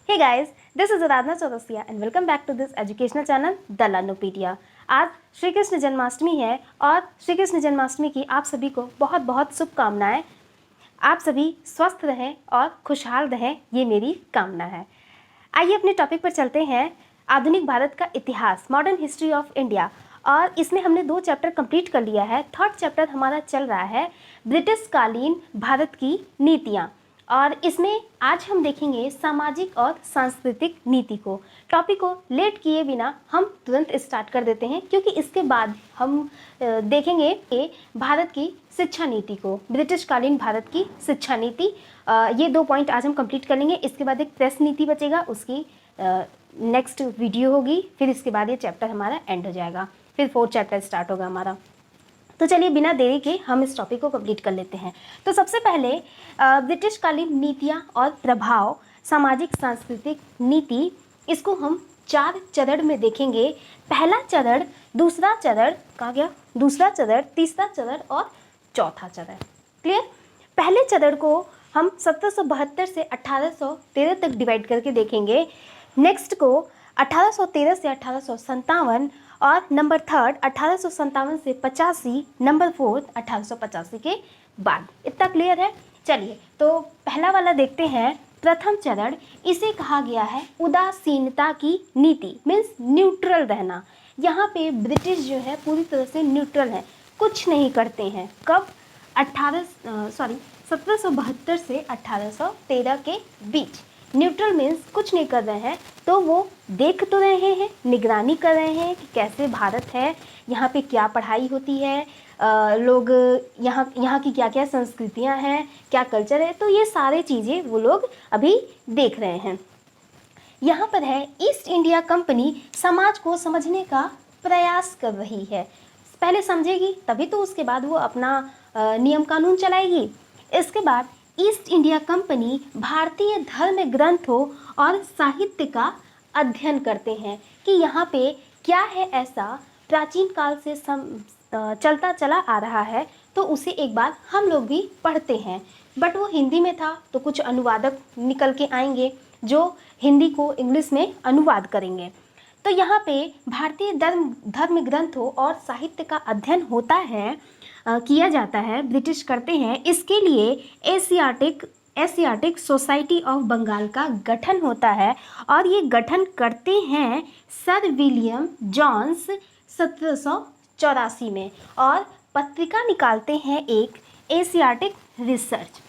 Hey guys, this is Aradhana Chaurasia and welcome back to this educational channel The Learnopedia। आज श्री कृष्ण जन्माष्टमी है और श्री कृष्ण जन्माष्टमी की आप सभी को बहुत बहुत शुभकामनाएं। आप सभी स्वस्थ रहें और खुशहाल रहें, ये मेरी कामना है। आइए अपने टॉपिक पर चलते हैं। आधुनिक भारत का इतिहास, मॉडर्न हिस्ट्री ऑफ इंडिया, और इसमें हमने 2 चैप्टर कंप्लीट कर लिया है। 3rd चैप्टर हमारा चल रहा है ब्रिटिश कालीन भारत की नीतियाँ, और इसमें आज हम देखेंगे सामाजिक और सांस्कृतिक नीति को। टॉपिक को लेट किए बिना हम तुरंत स्टार्ट कर देते हैं, क्योंकि इसके बाद हम देखेंगे कि भारत की शिक्षा नीति को, ब्रिटिश कालीन भारत की शिक्षा नीति। ये 2 पॉइंट आज हम कंप्लीट कर लेंगे। इसके बाद एक प्रेस नीति बचेगा, उसकी नेक्स्ट वीडियो होगी। फिर इसके बाद ये चैप्टर हमारा एंड हो जाएगा, फिर 4th चैप्टर स्टार्ट होगा हमारा। तो चलिए बिना देरी के हम इस टॉपिक को कंप्लीट कर लेते हैं। तो सबसे पहले ब्रिटिश कालीन नीतियाँ और प्रभाव, सामाजिक सांस्कृतिक नीति, इसको हम 4 चरण में देखेंगे। पहला चरण, दूसरा चरण, कहा गया दूसरा चरण, तीसरा चरण और चौथा चरण। क्लियर? पहले चरण को हम 1772 से 1813 तक डिवाइड करके देखेंगे। नेक्स्ट को 1813 से 1857, और नंबर 3 1857 से 85, नंबर 4 1885 के बाद। इतना क्लियर है? चलिए तो पहला वाला देखते हैं। प्रथम चरण, इसे कहा गया है उदासीनता की नीति, मीन्स न्यूट्रल रहना। यहाँ पे ब्रिटिश जो है पूरी तरह से न्यूट्रल है, कुछ नहीं करते हैं। कब? 1772 से 1813 के बीच। न्यूट्रल मीन्स कुछ नहीं कर रहे हैं, तो वो देख तो रहे हैं, निगरानी कर रहे हैं कि कैसे भारत है, यहाँ पे क्या पढ़ाई होती है, लोग यहाँ की क्या क्या संस्कृतियाँ हैं, क्या कल्चर है, तो ये सारे चीज़ें वो लोग अभी देख रहे हैं। यहाँ पर है ईस्ट इंडिया कंपनी समाज को समझने का प्रयास कर रही है। पहले समझेगी तभी तो उसके बाद वो अपना नियम कानून चलाएगी। इसके बाद ईस्ट इंडिया कंपनी भारतीय धर्म ग्रंथों और साहित्य का अध्ययन करते हैं कि यहाँ पे क्या है ऐसा प्राचीन काल से चलता चला आ रहा है, तो उसे एक बार हम लोग भी पढ़ते हैं। बट वो हिंदी में था, तो कुछ अनुवादक निकल के आएंगे जो हिंदी को इंग्लिश में अनुवाद करेंगे। तो यहाँ पे भारतीय धर्म ग्रंथों और साहित्य का अध्ययन होता है, किया जाता है, ब्रिटिश करते हैं। इसके लिए एशियाटिक सोसाइटी ऑफ बंगाल का गठन होता है, और ये गठन करते हैं सर विलियम जॉन्स 1784 में, और पत्रिका निकालते हैं एक एशियाटिक रिसर्च।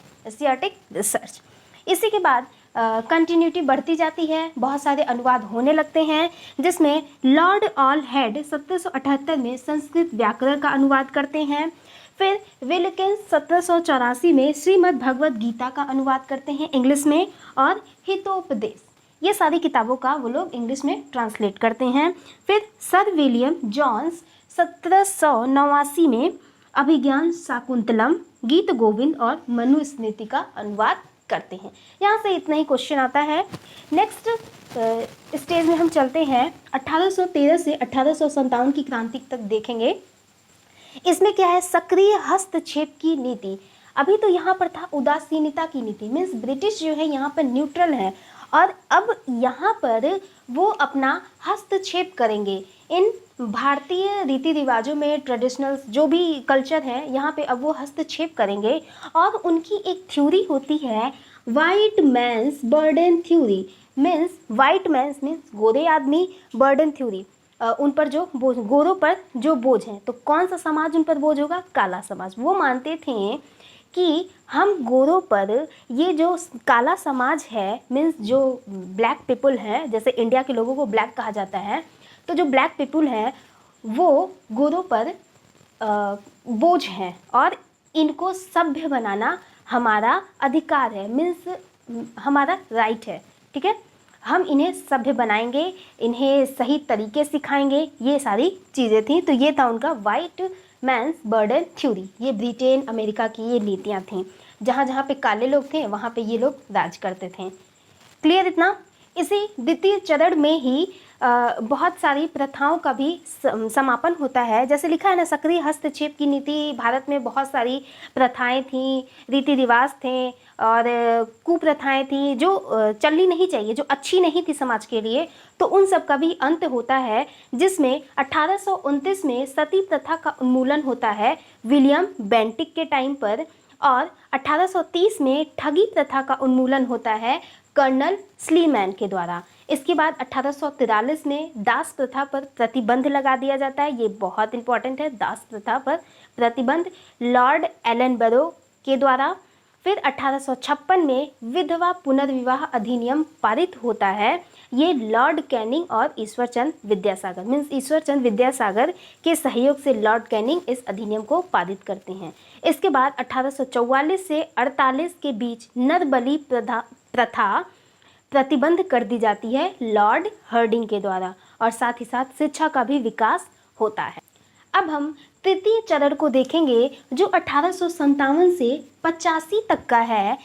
इसी के बाद कंटिन्यूटी बढ़ती जाती है, बहुत सारे अनुवाद होने लगते हैं, जिसमें लॉर्ड ऑल हेड 1778 में संस्कृत व्याकरण का अनुवाद करते हैं। फिर विल्किंस 1784 में श्रीमद् भगवद गीता का अनुवाद करते हैं इंग्लिश में, और हितोपदेश, ये सारी किताबों का वो लोग इंग्लिश में ट्रांसलेट करते हैं। फिर सर विलियम जॉन्स 1789 में अभिज्ञान शाकुंतलम, गीत गोविंद और मनुस्मृति का अनुवाद करते हैं। यहाँ से इतना ही क्वेश्चन आता है। नेक्स्ट स्टेज में हम चलते हैं 1813 से 1857 की क्रांति तक देखेंगे। इसमें क्या है? सक्रिय हस्तक्षेप की नीति। अभी तो यहाँ पर था उदासीनता की नीति, मीन्स ब्रिटिश जो है यहाँ पर न्यूट्रल है, और अब यहाँ पर वो अपना हस्तक्षेप करेंगे इन भारतीय रीति रिवाजों में, ट्रेडिशनल जो भी कल्चर है यहाँ पे अब वो हस्तक्षेप करेंगे। और उनकी एक थ्योरी होती है white man's burden theory, means white man's means गोरे आदमी, बर्डन थ्योरी, उन पर जो बोझ, गोरों पर जो बोझ हैं, तो कौन सा समाज उन पर बोझ होगा? काला समाज। वो मानते थे कि हम गोरों पर, ये जो काला समाज है, मीन्स जो ब्लैक पीपल है, जैसे इंडिया के लोगों को ब्लैक कहा जाता है, तो जो ब्लैक पीपल हैं वो गोरों पर बोझ हैं, और इनको सभ्य बनाना हमारा अधिकार है, मीन्स हमारा राइट है। ठीक है, हम इन्हें सभ्य बनाएंगे, इन्हें सही तरीके सिखाएंगे, ये सारी चीज़ें थी। तो ये था उनका वाइट मैंस बर्डन थ्योरी। ये ब्रिटेन, अमेरिका की ये नीतियाँ थीं। जहाँ जहाँ पे काले लोग थे वहाँ पे ये लोग राज करते थे। क्लियर इतना? इसी द्वितीय चरण में ही बहुत सारी प्रथाओं का भी समापन होता है। जैसे लिखा है ना, सक्रिय हस्तक्षेप की नीति, भारत में बहुत सारी प्रथाएं थीं, रीति रिवाज थे और कुप्रथाएं थीं जो चलनी नहीं चाहिए, जो अच्छी नहीं थी समाज के लिए, तो उन सब का भी अंत होता है, जिसमें 1829 में सती प्रथा का उन्मूलन होता है विलियम बेंटिक के टाइम पर, और 1830 में ठगी प्रथा का उन्मूलन होता है कर्नल स्लीमैन के द्वारा। इसके बाद 1843 में दास प्रथा पर प्रतिबंध लगा दिया जाता है। ये बहुत इंपॉर्टेंट है, दास प्रथा पर प्रतिबंध लॉर्ड एलनबरो के द्वारा। फिर 1856 में विधवा पुनर्विवाह अधिनियम पारित होता है। ये लॉर्ड कैनिंग और ईश्वरचंद विद्यासागर, मीन्स ईश्वरचंद विद्यासागर के सहयोग से लॉर्ड कैनिंग इस अधिनियम को पारित करते हैं। इसके बाद 1844 से 48 के बीच नरबलि प्रथा प्रतिबंध कर दी जाती है लॉर्ड हर्डिंग के द्वारा, और साथ ही साथ शिक्षा का भी विकास होता है। अब हम तृतीय चरण को देखेंगे जो 1857 से 85 तक का है।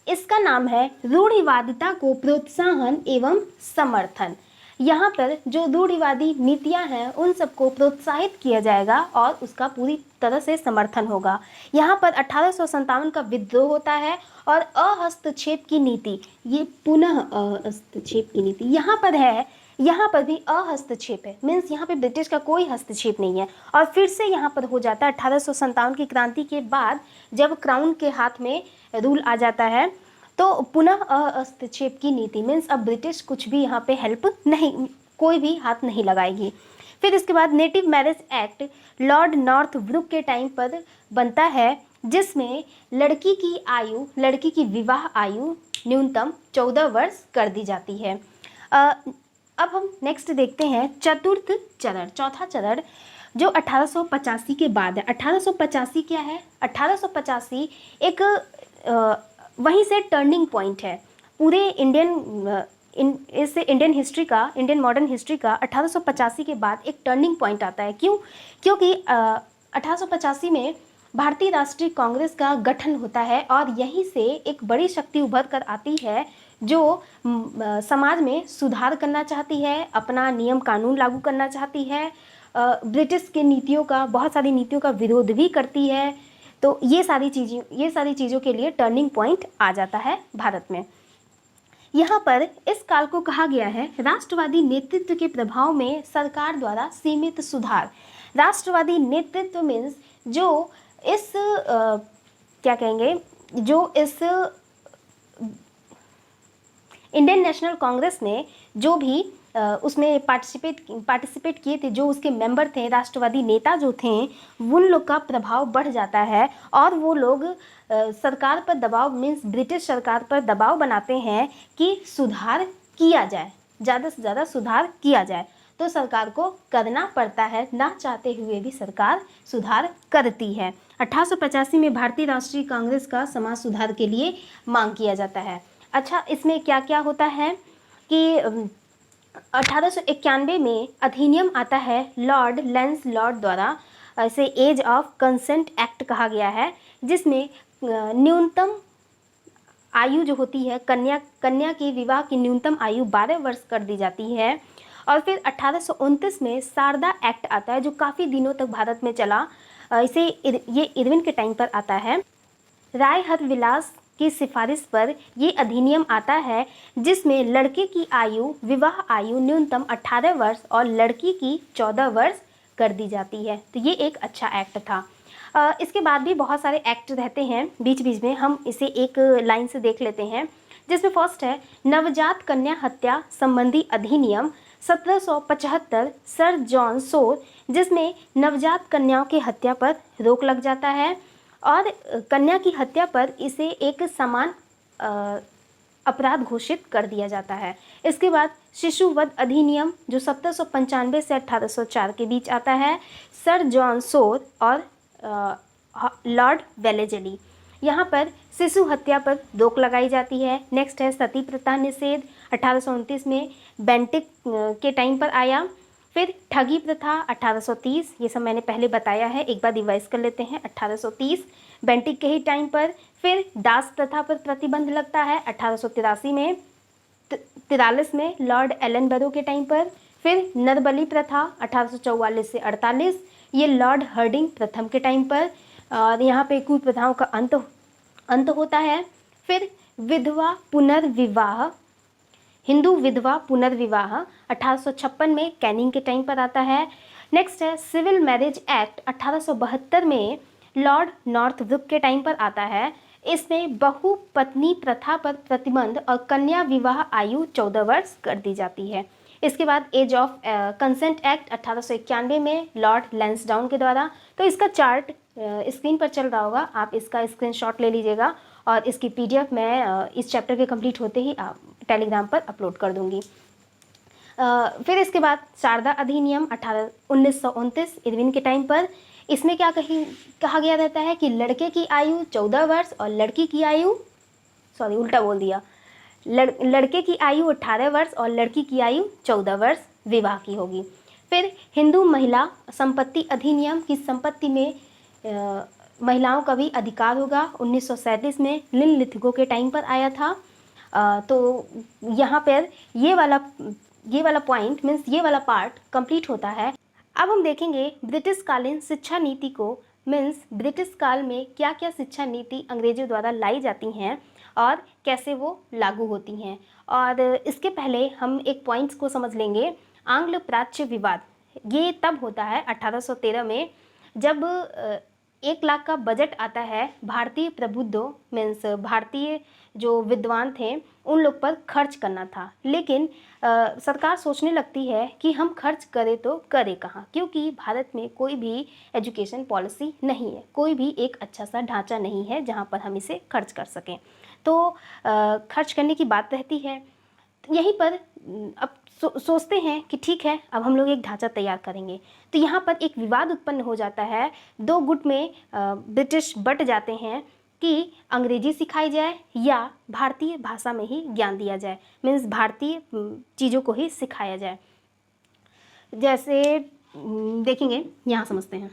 इसका नाम है रूढ़िवादिता को प्रोत्साहन एवं समर्थन। यहाँ पर जो रूढ़िवादी नीतियाँ हैं उन सबको प्रोत्साहित किया जाएगा और उसका पूरी तरह से समर्थन होगा। यहाँ पर 1857 का विद्रोह होता है और अहस्तक्षेप की नीति, ये पुनः अहस्तक्षेप की नीति यहाँ पर है, यहाँ पर भी अहस्तक्षेप है, मीन्स यहाँ पे ब्रिटिश का कोई हस्तक्षेप नहीं है। और फिर से यहाँ पर हो जाता है 1857 की क्रांति के बाद, जब क्राउन के हाथ में रूल आ जाता है, तो पुनः हस्तक्षेप की नीति, मीन्स अब ब्रिटिश कुछ भी यहाँ पे हेल्प नहीं, कोई भी हाथ नहीं लगाएगी। फिर इसके बाद native marriage act lord Northbrook के टाइम पर बनता है, जिसमें लड़की की विवाह आयु न्यूनतम 14 वर्ष कर दी जाती है। अब हम नेक्स्ट देखते हैं चौथा चरण जो 1885 के बाद है। 1885 क्या है? 1885 एक वहीं से टर्निंग पॉइंट है पूरे इंडियन हिस्ट्री का, इंडियन मॉडर्न हिस्ट्री का। 1885 के बाद एक टर्निंग पॉइंट आता है। क्यों? क्योंकि 1885 में भारतीय राष्ट्रीय कांग्रेस का गठन होता है और यहीं से एक बड़ी शक्ति उभर कर आती है जो समाज में सुधार करना चाहती है, अपना नियम कानून लागू करना चाहती है, ब्रिटिश के नीतियों का, बहुत सारी नीतियों का विरोध भी करती है। तो ये सारी चीज़ों के लिए टर्निंग पॉइंट आ जाता है भारत में। यहाँ पर इस काल को कहा गया है राष्ट्रवादी नेतृत्व के प्रभाव में सरकार द्वारा सीमित सुधार। राष्ट्रवादी नेतृत्व मीन्स जो इस इंडियन नेशनल कांग्रेस ने जो भी उसमें पार्टिसिपेट किए थे, जो उसके मेंबर थे, राष्ट्रवादी नेता जो थे, उन लोग का प्रभाव बढ़ जाता है और वो लोग सरकार पर दबाव, मीन्स ब्रिटिश सरकार पर दबाव बनाते हैं कि सुधार किया जाए, ज़्यादा से ज़्यादा सुधार किया जाए। तो सरकार को करना पड़ता है, ना चाहते हुए भी सरकार सुधार करती है। 1885 में भारतीय राष्ट्रीय कांग्रेस का समाज सुधार के लिए मांग किया जाता है। अच्छा, इसमें क्या क्या होता है कि 1891 में अधिनियम आता है लॉर्ड लैंसलॉट द्वारा, इसे एज ऑफ कंसेंट एक्ट कहा गया है, जिसमें न्यूनतम आयु जो होती है, कन्या की विवाह की न्यूनतम आयु 12 वर्ष कर दी जाती है। और फिर 1829 में शारदा एक्ट आता है जो काफ़ी दिनों तक भारत में चला। ये इरविन के टाइम पर आता है। राय हरविलास की सिफारिश पर ये अधिनियम आता है जिसमें लड़के की विवाह आयु न्यूनतम 18 वर्ष और लड़की की 14 वर्ष कर दी जाती है। तो ये एक अच्छा एक्ट था। इसके बाद भी बहुत सारे एक्ट रहते हैं बीच बीच में, हम इसे एक लाइन से देख लेते हैं, जिसमें फर्स्ट है नवजात कन्या हत्या संबंधी अधिनियम 1775 सर जॉन सोर, जिसमें नवजात कन्याओं की हत्या पर रोक लग जाता है और कन्या की हत्या पर इसे एक समान अपराध घोषित कर दिया जाता है। इसके बाद शिशु वध अधिनियम जो 1795 से 1804 के बीच आता है, सर जॉन सोर और लॉर्ड वेलेजली, यहाँ पर शिशु हत्या पर रोक लगाई जाती है। नेक्स्ट है सती प्रथा निषेध 1829 में बेंटिक के टाइम पर आया। फिर ठगी प्रथा 1830, ये सब मैंने पहले बताया है, एक बार रिवाइज कर लेते हैं। 1830 बेंटिक के ही टाइम पर। फिर दास प्रथा पर प्रतिबंध लगता है 1883 में। 1943 में लॉर्ड एलन बैरो के टाइम पर। फिर नरबली प्रथा 1844 से 48, ये लॉर्ड हर्डिंग प्रथम के टाइम पर, और यहाँ पे कुप्रथाओं का अंत होता है। फिर विधवा पुनर्विवाह, हिंदू विधवा पुनर्विवाह 1856 में कैनिंग के टाइम पर आता है। नेक्स्ट है सिविल मैरिज एक्ट 1872 में लॉर्ड नॉर्थब्रुक के टाइम पर आता है। इसमें बहुपत्नी प्रथा पर प्रतिबंध और कन्या विवाह आयु 14 वर्ष कर दी जाती है। इसके बाद एज ऑफ कंसेंट एक्ट 1891 में लॉर्ड लैंसडाउन के द्वारा। तो इसका चार्ट स्क्रीन पर चल रहा होगा, आप इसका स्क्रीनशॉट ले लीजिएगा और इसकी पीडीएफ मैं इस चैप्टर के कंप्लीट होते ही टेलीग्राम पर अपलोड कर दूंगी। फिर इसके बाद शारदा अधिनियम 1929 इरविन के टाइम पर। इसमें क्या कहा गया रहता है कि लड़के की आयु 14 वर्ष और लड़की की आयु, सॉरी उल्टा बोल दिया, लड़के की आयु 18 वर्ष और लड़की की आयु 14 वर्ष विवाह की होगी। फिर हिंदू महिला संपत्ति अधिनियम की संपत्ति में महिलाओं का भी अधिकार होगा, 1937 में निम्नलिखितों के टाइम पर आया था। तो यहाँ पर ये वाला पॉइंट मीन्स ये वाला पार्ट कंप्लीट होता है। अब हम देखेंगे ब्रिटिश कालीन शिक्षा नीति को, मीन्स ब्रिटिश काल में क्या क्या शिक्षा नीति अंग्रेजों द्वारा लाई जाती हैं और कैसे वो लागू होती हैं। और इसके पहले हम एक पॉइंट्स को समझ लेंगे। आंग्ल प्राच्य विवाद ये तब होता है 1813 में, जब 1 लाख का बजट आता है भारतीय प्रबुद्धों मीन्स भारतीय जो विद्वान थे उन लोग पर खर्च करना था। लेकिन सरकार सोचने लगती है कि हम खर्च करें तो करें कहाँ, क्योंकि भारत में कोई भी एजुकेशन पॉलिसी नहीं है, कोई भी एक अच्छा सा ढांचा नहीं है जहाँ पर हम इसे खर्च कर सकें। तो खर्च करने की बात रहती है। यहीं पर अब सोचते हैं कि ठीक है अब हम लोग एक ढांचा तैयार करेंगे। तो यहाँ पर एक विवाद उत्पन्न हो जाता है, 2 गुट में ब्रिटिश बट जाते हैं कि अंग्रेजी सिखाई जाए या भारतीय भाषा में ही ज्ञान दिया जाए, मीन्स भारतीय चीज़ों को ही सिखाया जाए। जैसे देखेंगे यहाँ समझते हैं,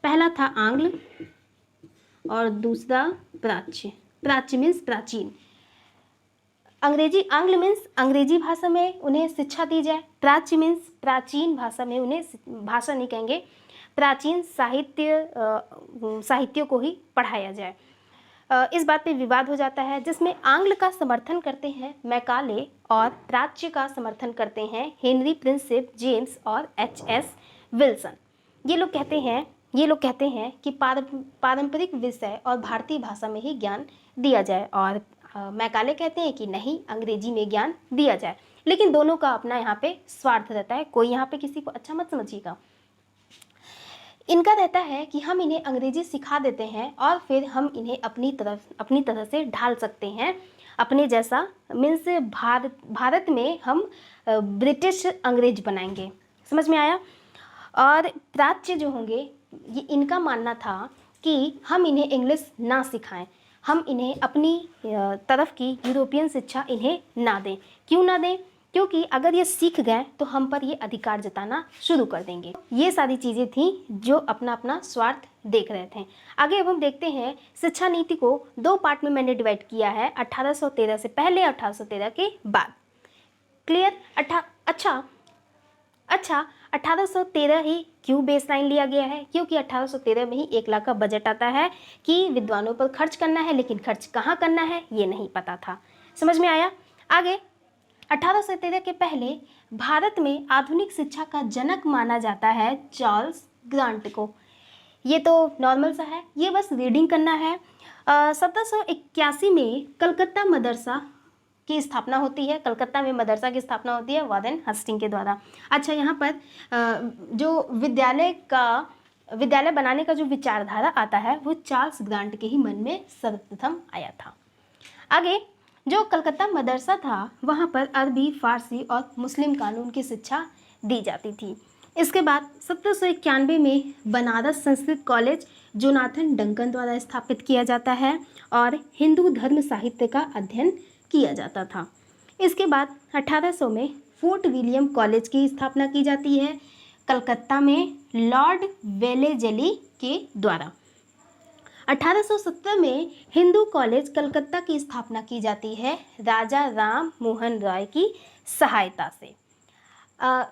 पहला था आंग्ल और दूसरा प्राच्य। प्राच्य मीन्स प्राचीन, अंग्रेजी, आंग्ल मीन्स अंग्रेजी भाषा में उन्हें शिक्षा दी जाए, प्राच्य मीन्स प्राचीन भाषा में उन्हें, भाषा नहीं कहेंगे, प्राचीन साहित्यों को ही पढ़ाया जाए। इस बात पे विवाद हो जाता है, जिसमें आंग्ल का समर्थन करते हैं मैकाले और प्राच्य का समर्थन करते हैं हेनरी प्रिंसेप जेम्स और HS विल्सन। ये लोग कहते हैं कि पारंपरिक विषय और भारतीय भाषा में ही ज्ञान दिया जाए, और मैकाले कहते हैं कि नहीं, अंग्रेजी में ज्ञान दिया जाए। लेकिन दोनों का अपना यहाँ पे स्वार्थ रहता है, कोई यहाँ पे किसी को अच्छा मत समझिएगा। इनका रहता है कि हम इन्हें अंग्रेजी सिखा देते हैं और फिर हम इन्हें अपनी तरह से ढाल सकते हैं अपने जैसा, मीन्स भारत में हम ब्रिटिश अंग्रेज बनाएंगे। समझ में आया। और प्राच्य जो होंगे, ये इनका मानना था कि हम इन्हें इंग्लिश ना सिखाएं, हम इन्हें अपनी तरफ की यूरोपियन शिक्षा इन्हें ना दें। क्यों ना दें? क्योंकि अगर ये सीख गए तो हम पर ये अधिकार जताना शुरू कर देंगे। ये सारी चीज़ें थी जो अपना अपना स्वार्थ देख रहे थे। आगे अब हम देखते हैं, शिक्षा नीति को 2 पार्ट में मैंने डिवाइड किया है, 1813 से पहले, 1813 के बाद। क्लियर? अच्छा 1813 ही क्यों बेसलाइन लिया गया है? क्योंकि 1813 में ही 1 लाख का बजट आता है कि विद्वानों पर खर्च करना है, लेकिन खर्च कहाँ करना है ये नहीं पता था। समझ में आया? आगे 1813 के पहले भारत में आधुनिक शिक्षा का जनक माना जाता है चार्ल्स ग्रांट को। ये तो नॉर्मल सा है, ये बस रीडिंग करना है। 1781 में कलकत्ता मदरसा की स्थापना होती है। कलकत्ता में मदरसा की स्थापना होती है वार्डन हस्टिंग के द्वारा। अच्छा, यहाँ पर जो विद्यालय बनाने का जो विचारधारा आता है वो चार्ल्स ग्रांट के ही मन में सर्वप्रथम आया था। आगे जो कलकत्ता मदरसा था वहाँ पर अरबी, फारसी और मुस्लिम कानून की शिक्षा दी जाती थी। इसके बाद 1791 में Banaras Sanskrit college Jonathan Duncan द्वारा स्थापित किया जाता है और हिंदू धर्म साहित्य का अध्ययन किया जाता था। इसके बाद 1800 में फोर्ट विलियम कॉलेज की स्थापना की जाती है कलकत्ता में लॉर्ड वेलेजली के द्वारा। 1870 में हिंदू कॉलेज कलकत्ता की स्थापना की जाती है राजा राम मोहन रॉय की सहायता से।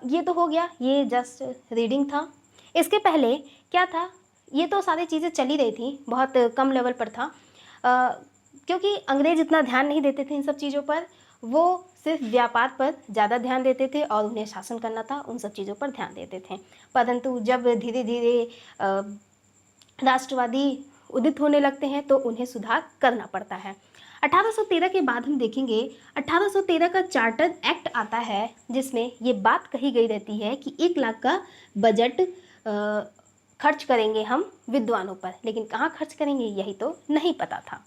ये तो हो गया, ये जस्ट रीडिंग था। इसके पहले क्या था, ये तो सारी चीज़ें चली रही थी, बहुत कम लेवल पर था, क्योंकि अंग्रेज इतना ध्यान नहीं देते थे इन सब चीज़ों पर, वो सिर्फ व्यापार पर ज़्यादा ध्यान देते थे और उन्हें शासन करना था, उन सब चीज़ों पर ध्यान देते थे। परंतु जब धीरे धीरे राष्ट्रवादी उदित होने लगते हैं तो उन्हें सुधार करना पड़ता है। 1813 के बाद हम देखेंगे 1813 का चार्टर एक्ट आता है, जिसमें ये बात कही गई रहती है कि 1 लाख का बजट खर्च करेंगे हम विद्वानों पर, लेकिन कहाँ खर्च करेंगे यही तो नहीं पता था।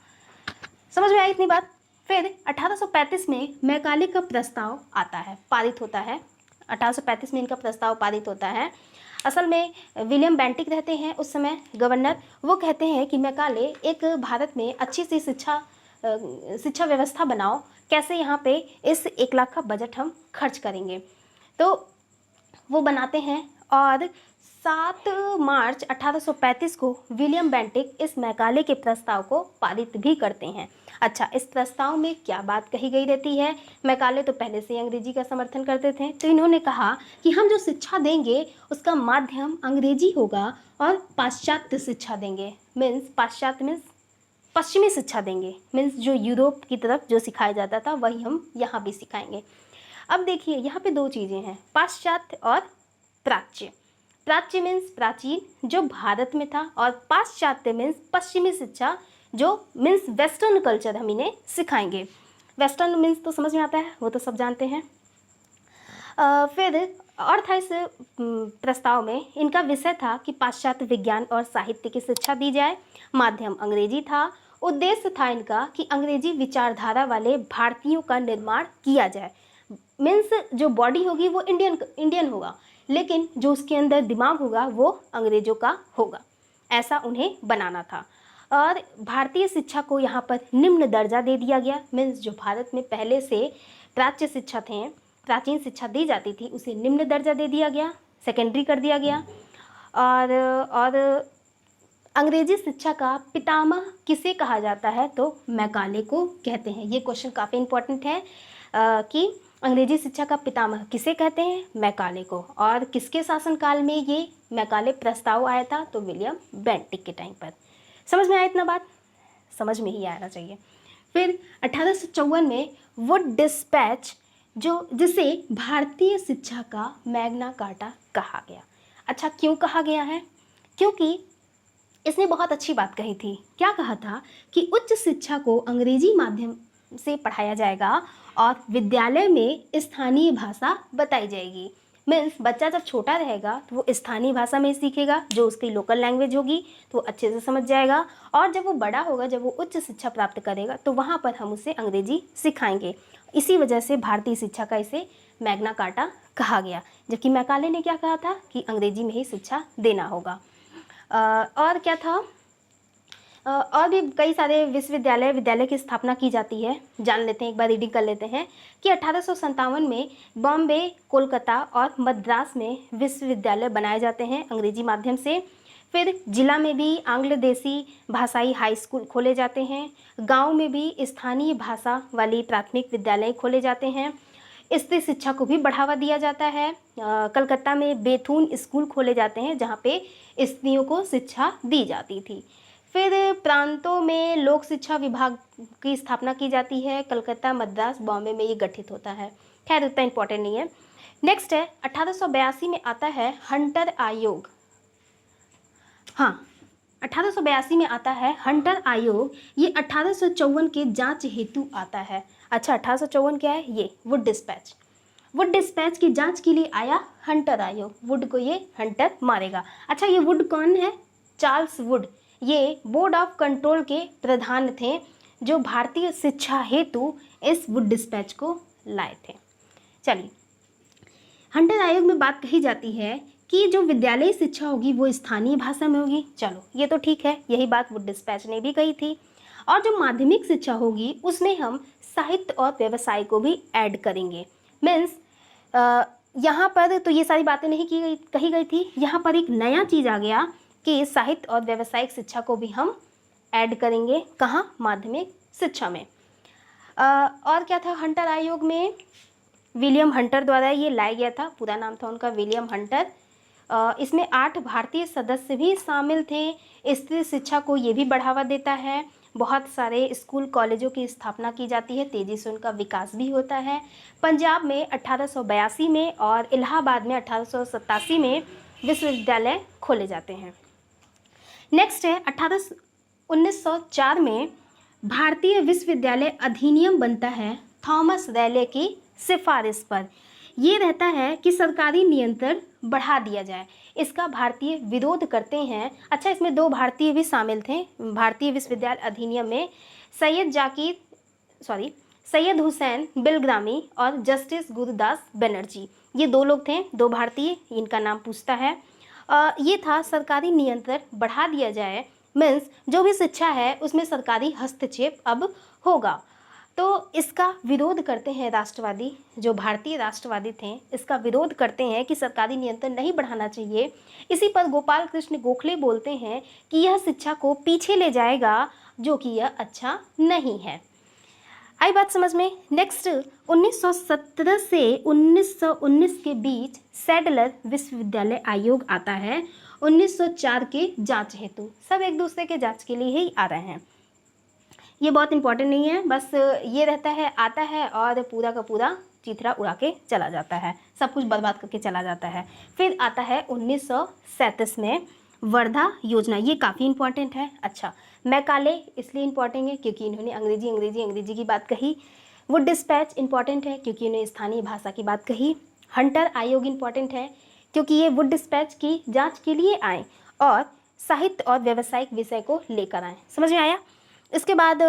समझ में आई इतनी बात। फिर 1835 में मैकाले का प्रस्ताव आता है, पारित होता है। 1835 में इनका प्रस्ताव पारित होता है। असल में विलियम बेंटिक रहते हैं उस समय गवर्नर। वो कहते हैं कि मैकाले एक भारत में अच्छी सी शिक्षा व्यवस्था बनाओ, कैसे यहाँ पे इस 1 लाख का बजट हम खर्च करेंगे। तो वो बनाते हैं और 7 मार्च 1835 को विलियम बेंटिक इस मैकाले के प्रस्ताव को पारित भी करते हैं। अच्छा, इस प्रस्ताव में क्या बात कही गई रहती है? मैकाले तो पहले से अंग्रेजी का समर्थन करते थे, तो इन्होंने कहा कि हम जो शिक्षा देंगे उसका माध्यम अंग्रेजी होगा और पाश्चात्य शिक्षा देंगे। मीन्स पाश्चात्य मीन्स पश्चिमी शिक्षा देंगे, मीन्स जो यूरोप की तरफ जो सिखाया जाता था वही हम यहाँ भी सिखाएंगे। अब देखिए यहाँ पे 2 चीज़ें हैं, पाश्चात्य और प्राच्य। प्राच्य मीन्स प्राचीन जो भारत में था, और पाश्चात्य मीन्स पश्चिमी शिक्षा जो मीन्स वेस्टर्न कल्चर हम इन्हें सिखाएंगे। वेस्टर्न मीन्स तो समझ में आता है, वो तो सब जानते हैं। फिर और था इस प्रस्ताव में, इनका विषय था कि पाश्चात्य विज्ञान और साहित्य की शिक्षा दी जाए, माध्यम अंग्रेजी था। उद्देश्य था इनका कि अंग्रेजी विचारधारा वाले भारतीयों का निर्माण किया जाए। मीन्स जो बॉडी होगी वो इंडियन होगा, लेकिन जो उसके अंदर दिमाग होगा वो अंग्रेजों का होगा, ऐसा उन्हें बनाना था। और भारतीय शिक्षा को यहाँ पर निम्न दर्जा दे दिया गया। मीन्स जो भारत में पहले से प्राचीन शिक्षा दी जाती थी उसे निम्न दर्जा दे दिया गया, सेकेंडरी कर दिया गया। और अंग्रेजी शिक्षा का पितामह किसे कहा जाता है? तो मैकाले को कहते हैं। ये क्वेश्चन काफ़ी इंपॉर्टेंट है कि अंग्रेजी शिक्षा का पितामह किसे कहते हैं? मैकाले को। और किसके शासनकाल में ये मैकाले प्रस्ताव आया था? तो विलियम बेंटिक के टाइम पर। समझ में आया इतना बात? समझ में ही आना चाहिए। फिर 1854 में वुड डिस्पैच जिसे भारतीय शिक्षा का मैग्ना कार्टा कहा गया। अच्छा, क्यों कहा गया है? क्योंकि इसने बहुत अच्छी बात कही थी। क्या कहा था कि उच्च शिक्षा को अंग्रेजी माध्यम से पढ़ाया जाएगा और विद्यालय में स्थानीय भाषा बताई जाएगी। मीन्स बच्चा जब छोटा रहेगा तो वो स्थानीय भाषा में सीखेगा, जो उसकी लोकल लैंग्वेज होगी तो वो अच्छे से समझ जाएगा। और जब वो बड़ा होगा, जब वो उच्च शिक्षा प्राप्त करेगा, तो वहाँ पर हम उसे अंग्रेजी सिखाएंगे। इसी वजह से भारतीय शिक्षा का इसे मैग्ना कार्टा कहा गया। जबकि मैकाले ने क्या कहा था कि अंग्रेजी में ही शिक्षा देना होगा। और क्या था? और भी कई सारे विद्यालय की स्थापना की जाती है। जान लेते हैं, एक बार रीडिंग कर लेते हैं कि 1857 में बॉम्बे, कोलकाता और मद्रास में विश्वविद्यालय बनाए जाते हैं अंग्रेजी माध्यम से। फिर जिला में भी आंग्ल देशी भाषाई हाई स्कूल खोले जाते हैं। गांव में भी स्थानीय भाषा वाली प्राथमिक विद्यालय खोले जाते हैं। स्त्री शिक्षा को भी बढ़ावा दिया जाता है। कलकत्ता में बेथुन स्कूल खोले जाते हैं जहाँ पे स्त्रियों को शिक्षा दी जाती थी। फिर प्रांतों में लोक शिक्षा विभाग की स्थापना की जाती है। कलकत्ता, मद्रास, बॉम्बे में ये गठित होता है। खैर उतना इम्पोर्टेंट नहीं है। नेक्स्ट है 1882 में आता है हंटर आयोग। हाँ, 1882 में आता है हंटर आयोग। ये 1854 के जांच हेतु आता है। अच्छा, 1854 क्या है? ये वुड डिस्पैच की जांच के लिए आया हंटर आयोग। वुड को ये हंटर मारेगा। अच्छा, ये वुड कौन है? Charles Wood. ये बोर्ड ऑफ कंट्रोल के प्रधान थे जो भारतीय शिक्षा हेतु इस वुड डिस्पैच को लाए थे। चलिए, हंटर आयोग में बात कही जाती है कि जो विद्यालयी शिक्षा होगी वो स्थानीय भाषा में होगी। चलो, ये तो ठीक है, यही बात वुड डिस्पैच ने भी कही थी। और जो माध्यमिक शिक्षा होगी उसमें हम साहित्य और व्यवसाय को भी ऐड करेंगे। मीन्स यहाँ पर तो ये सारी बातें नहीं कही गई थी। यहाँ पर एक नया चीज़ आ गया कि साहित्य और व्यावसायिक शिक्षा को भी हम ऐड करेंगे कहाँ, माध्यमिक शिक्षा में। और क्या था हंटर आयोग में, विलियम हंटर द्वारा ये लाया गया था, पूरा नाम था उनका विलियम हंटर। इसमें 8 भारतीय सदस्य भी शामिल थे। स्त्री शिक्षा को ये भी बढ़ावा देता है, बहुत सारे स्कूल कॉलेजों की स्थापना की जाती है, तेज़ी से उनका विकास भी होता है। पंजाब में 1882 में और इलाहाबाद में 1887 में विश्वविद्यालय खोले जाते हैं। नेक्स्ट है 1904 में भारतीय विश्वविद्यालय अधिनियम बनता है थॉमस रैले की सिफारिश पर। ये रहता है कि सरकारी नियंत्रण बढ़ा दिया जाए, इसका भारतीय विरोध करते हैं। अच्छा, इसमें 2 भारतीय भी शामिल थे भारतीय विश्वविद्यालय अधिनियम में, सैयद हुसैन बिलग्रामी और जस्टिस गुरुदास बनर्जी, ये 2 लोग थे, 2 भारतीय, इनका नाम पूछता है। ये था सरकारी नियंत्रण बढ़ा दिया जाए, मीन्स जो भी शिक्षा है उसमें सरकारी हस्तक्षेप अब होगा। तो इसका विरोध करते हैं राष्ट्रवादी, जो भारतीय राष्ट्रवादी थे, इसका विरोध करते हैं कि सरकारी नियंत्रण नहीं बढ़ाना चाहिए। इसी पर गोपाल कृष्ण गोखले बोलते हैं कि यह शिक्षा को पीछे ले जाएगा, जो कि यह अच्छा नहीं है। आई बात समझ में। नेक्स्ट 1917 से 1919 के बीच सैडलर विश्वविद्यालय आयोग आता है 1904 के जांच हेतु। सब एक दूसरे के जांच के लिए ही आ रहे हैं, ये बहुत इंपॉर्टेंट नहीं है, बस ये रहता है, आता है और पूरा का पूरा चीथड़ा उड़ा के चला जाता है, सब कुछ बर्बाद करके चला जाता है। फिर आता है 1937 में वर्धा योजना, ये काफ़ी इंपॉर्टेंट है। अच्छा, मैकाले इसलिए इंपॉर्टेंट है क्योंकि इन्होंने अंग्रेजी की बात कही। वुड डिस्पैच इंपॉर्टेंट है क्योंकि इन्होंने स्थानीय भाषा की बात कही। हंटर आयोग इंपॉर्टेंट है क्योंकि ये वुड डिस्पैच की जांच के लिए आए और साहित्य और व्यावसायिक विषय को लेकर आए। समझ में आया। इसके बाद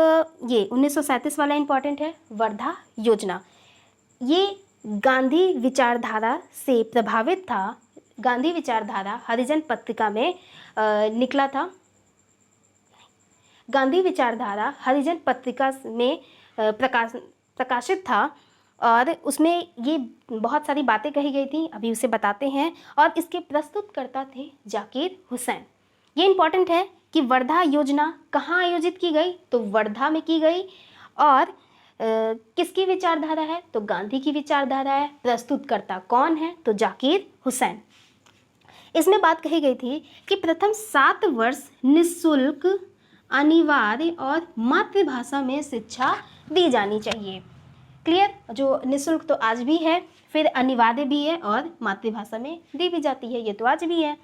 ये 1937 वाला इंपॉर्टेंट है, वर्धा योजना। ये गांधी विचारधारा से प्रभावित था, गांधी विचारधारा हरिजन पत्रिका में निकला था। गांधी विचारधारा हरिजन पत्रिका में प्रकाशित था और उसमें ये बहुत सारी बातें कही गई थी, अभी उसे बताते हैं। और इसके प्रस्तुतकर्ता थे जाकिर हुसैन। ये इंपॉर्टेंट है कि वर्धा योजना कहाँ आयोजित की गई, तो वर्धा में की गई। और किसकी विचारधारा है, तो गांधी की विचारधारा है। प्रस्तुतकर्ता कौन है, तो जाकिर हुसैन। इसमें बात कही गई थी कि प्रथम 7 वर्ष निःशुल्क, अनिवार्य और मातृभाषा में शिक्षा दी जानी चाहिए। क्लियर, जो निःशुल्क तो आज भी है, फिर अनिवार्य भी है और मातृभाषा में दी भी जाती है, ये तो आज भी है।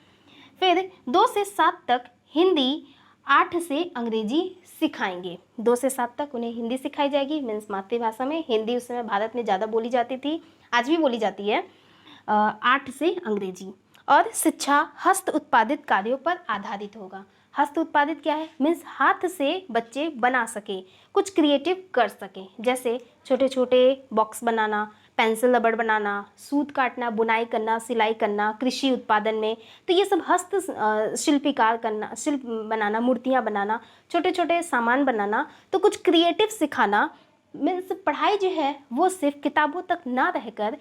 फिर 2 से 7 तक हिंदी, 8 से अंग्रेजी सिखाएंगे। 2 से 7 तक उन्हें हिंदी सिखाई जाएगी, मीन्स मातृभाषा में। हिंदी उस समय भारत में ज़्यादा बोली जाती थी, आज भी बोली जाती है। 8 से अंग्रेजी। और शिक्षा हस्त उत्पादित कार्यों पर आधारित होगा। हस्त उत्पादित क्या है, मीन्स हाथ से बच्चे बना सके, कुछ क्रिएटिव कर सकें, जैसे छोटे छोटे बॉक्स बनाना, पेंसिल रबड़ बनाना, सूत काटना, बुनाई करना, सिलाई करना, कृषि उत्पादन में। तो ये सब हस्त शिल्पीकार करना, शिल्प बनाना, मूर्तियाँ बनाना, छोटे छोटे सामान बनाना, तो कुछ क्रिएटिव सिखाना। मीन्स पढ़ाई जो है वो सिर्फ किताबों तक ना रहकर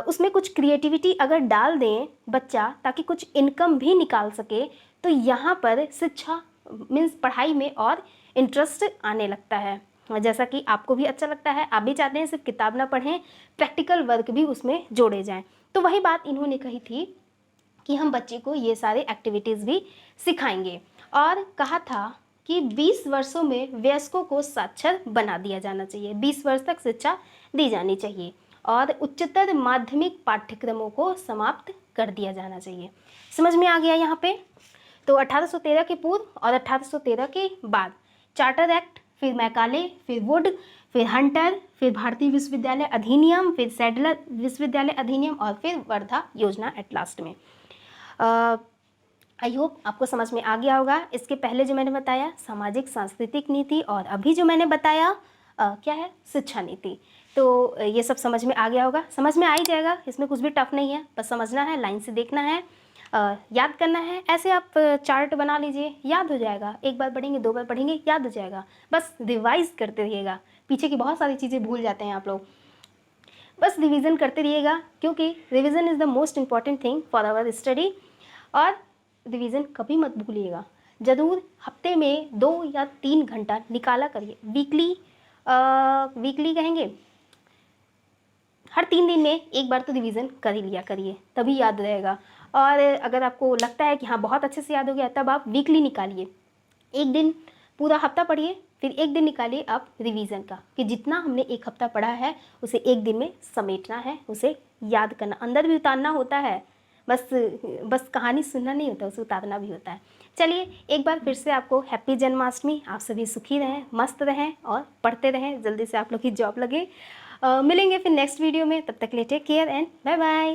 उसमें कुछ क्रिएटिविटी अगर डाल दें बच्चा, ताकि कुछ इनकम भी निकाल सके, तो यहाँ पर शिक्षा मीन्स पढ़ाई में और इंटरेस्ट आने लगता है। जैसा कि आपको भी अच्छा लगता है, आप भी चाहते हैं सिर्फ किताब ना पढ़ें, प्रैक्टिकल वर्क भी उसमें जोड़े जाएं। तो वही बात इन्होंने कही थी कि हम बच्चे को ये सारे एक्टिविटीज़ भी सिखाएंगे। और कहा था कि 20 वर्षों में वयस्कों को साक्षर बना दिया जाना चाहिए, 20 वर्ष तक शिक्षा दी जानी चाहिए और उच्चतर माध्यमिक पाठ्यक्रमों को समाप्त कर दिया जाना चाहिए। समझ में आ गया यहाँ पे। तो 1813 के पूर्व और 1813 के बाद चार्टर एक्ट, फिर मैकाले, फिर वुड, फिर हंटर, फिर भारतीय विश्वविद्यालय अधिनियम, फिर सैडलर विश्वविद्यालय अधिनियम और फिर वर्धा योजना एट लास्ट में। आई होप आपको समझ में आ गया होगा। इसके पहले जो मैंने बताया सामाजिक सांस्कृतिक नीति, और अभी जो मैंने बताया क्या है, शिक्षा नीति। तो ये सब समझ में आ गया होगा, समझ में आ ही जाएगा, इसमें कुछ भी टफ नहीं है, बस समझना है, लाइन से देखना है, याद करना है। ऐसे आप चार्ट बना लीजिए, याद हो जाएगा, एक बार पढ़ेंगे, 2 बार पढ़ेंगे, याद हो जाएगा। बस रिवाइज करते रहिएगा, पीछे की बहुत सारी चीज़ें भूल जाते हैं आप लोग, बस रिवीजन करते रहिएगा, क्योंकि revision is the most important thing for our study. और रिवीजन कभी मत भूलिएगा, ज़रूर हफ्ते में 2 या 3 घंटा निकाला करिए। वीकली कहेंगे, हर 3 दिन में एक बार तो रिवीजन कर ही लिया करिए, तभी याद रहेगा। और अगर आपको लगता है कि हाँ बहुत अच्छे से याद हो गया, तब आप वीकली निकालिए। एक दिन पूरा हफ्ता पढ़िए, फिर एक दिन निकालिए आप रिवीजन का, कि जितना हमने एक हफ्ता पढ़ा है उसे एक दिन में समेटना है, उसे याद करना, अंदर भी उतारना होता है। बस कहानी सुनना नहीं होता, उसे उतारना भी होता है। चलिए एक बार फिर से आपको हैप्पी जन्माष्टमी। आप सभी सुखी रहें, मस्त रहें और पढ़ते रहें, जल्दी से आप लोग की जॉब लगे। मिलेंगे फिर नेक्स्ट वीडियो में, तब तक के लिए take care and bye bye.